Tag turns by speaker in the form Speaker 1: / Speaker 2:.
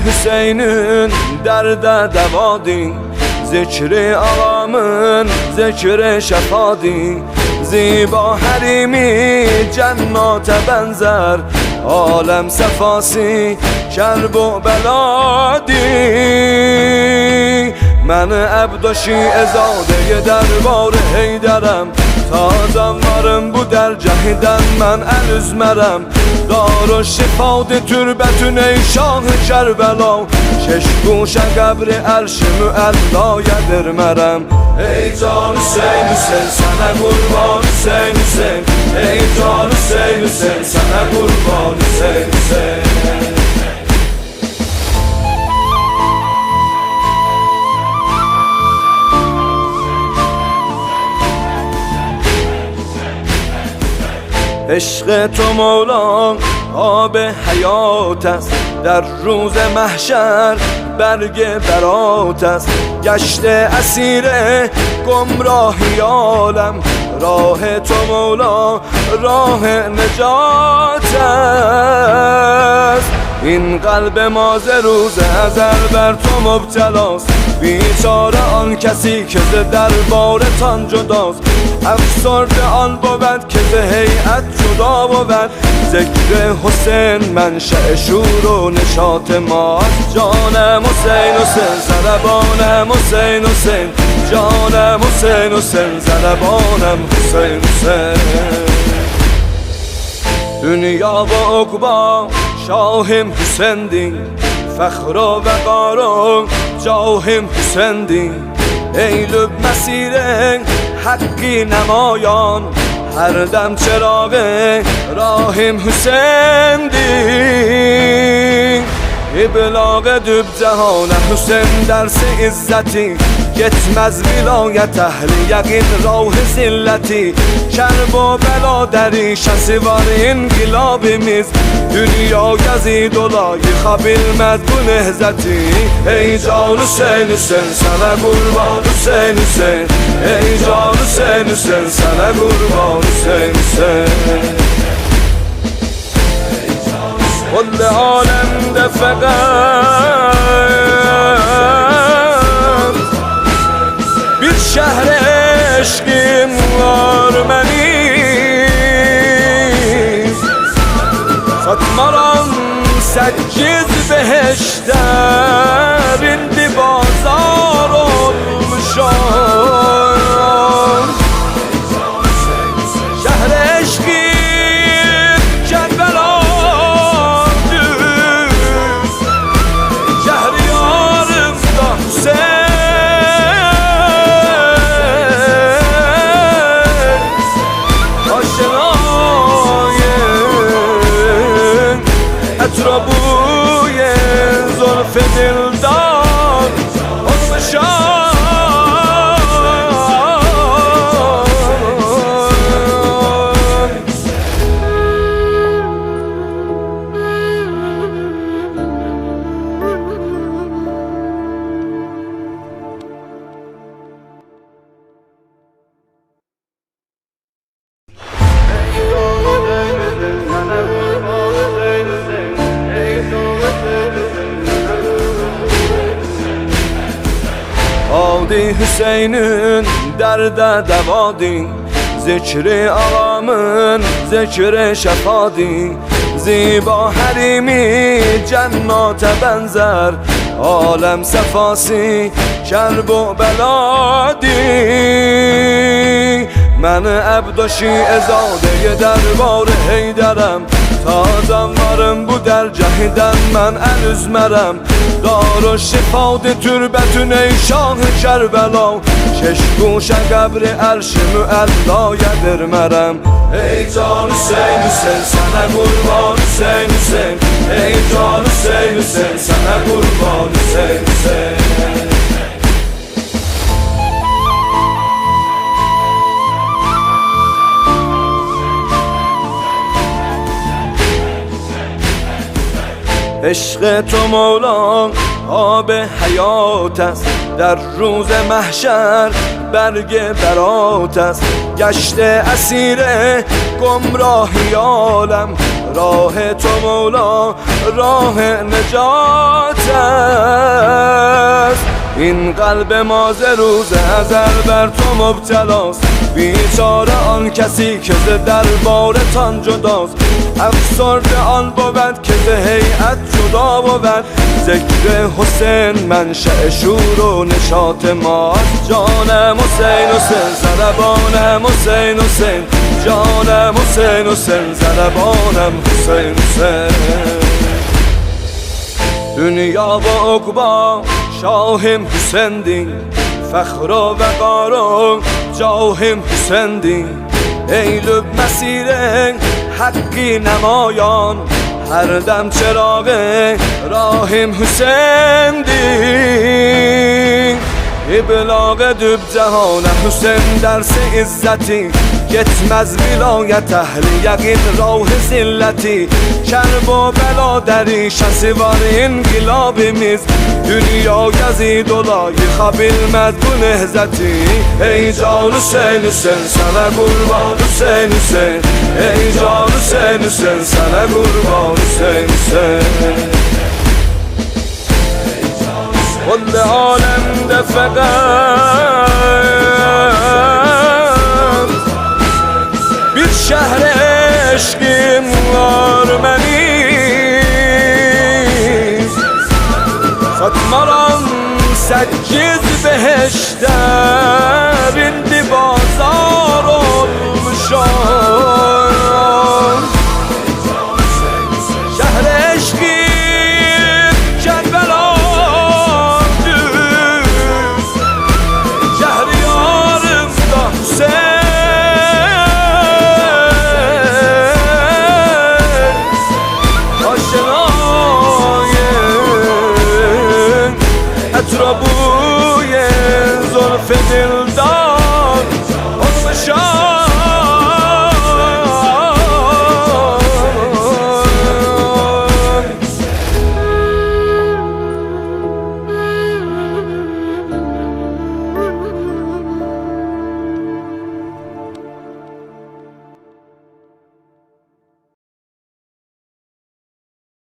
Speaker 1: Hüseyin'in derde devadi, zikri ağamın zikri şefadi. Ziba herimi cennete benzer, alem sefası kerb و beladi. من عبداشی ازاده دربار حیدرم، تازم varım bu dergahiden من الüzmerem. دار و شفاد تربتون ای شاه کربلا، شش گوشه قبر عرش معلا yedirmerem. Ey can Hüseyin Hüseyin sana kurban Hüseyin Hüseyin. Ey can Hüseyin Hüseyin sana kurban Hüseyin Hüseyin. عشق تو مولا آب حیات است، در روز محشر برگ برات است. گشت اسیر گمراهی عالم، راه تو مولا راه نجات است. این قلب ما ز روز ازل بر تو مبتلاست، بیچاره آن کسی که ز دربارتان جداست. افسرده آن بود که ز هیئت جدا بود، ذکر حسین منشأ شور و نشاط ماست. جانم حسین حسین ضربانم حسین حسین، جانم حسین حسین ضربانم حسین حسین. دنیا و عقبا شاهم حسین، فخر و وقار و جاهم حسین. ای لب مسیر حقی نمایان، هر دم چراغ راهم حسین دی. ابلاغ دوب جهان حسین درس عزتی، گتم از ولایت اهل یقین راه زلتی. کرب و بلا دریشesi var ingilabimiz, dünya yazı dolayı kabilmez bu nehzeti. Ey can Hüseyin Hüseyin sana kurban Hüseyin Hüseyin. Ey can Hüseyin Hüseyin sana kurban Hüseyin Hüseyin. کل عالمde فقط bir şehre eşkim var benim. Satmaram 8 beheşter, indi bazar olmuşam. Şehre eşkim Kerbeladır, şehriyarımda Hüseyin. Aşinayım etrabıye zülf dildan olmuşam. Adi Hüseyin'in derde devadi, zikri ağamın zikri şefadi. Ziba herimi cennete benzer, alem sefası kerb و beladi. من عبداشی ازاده دربار حیدرم، تازم varım bu dergahiden من الüzmerem. دار و شفاد تربتون ای شاه کربلا، شش گوشه قبر عرش معلا yedirmerem. Ey can Hüseyin Hüseyin sana kurban Hüseyin Hüseyin. Ey can Hüseyin Hüseyin sana kurban Hüseyin Hüseyin. عشق تو مولا آب حیات است در روز محشر برگ برات است گشت اسیر گمراهی عالم راه تو مولا راه نجات است این قلب ما ز روز ازل بر تو مبتلاست بیچاره آن کسی که ز دربارتان جداست افسرده آن بود که ز هیئت جدا بود ذکر حسین منشأ شور و نشاط ماست جانم حسین حسین ضربانم حسین حسین جانم حسین حسین ضربانم حسین حسین دنیا و عقبا شاهم حسین دین فخر و وقار و جاهم حسین دین ای لب مسیر حقی نمایان هر دم چراغ راهم حسین دین ابلاغ دوب جهان حسین درس عزتی گتم از ولایت اهل یقین راه زلتی کرب و بلا دریش سوار انقلاب میز dünya gezid olayı kabilmez bu nehzeti Ey can Hüseyin Hüseyin sana kurban Hüseyin Hüseyin Ey can Hüseyin Hüseyin sana kurban Hüseyin Hüseyin Kul alemde fakat bir şehre eşkim var benim Satmaram 8 beheşter indi bazar olmuş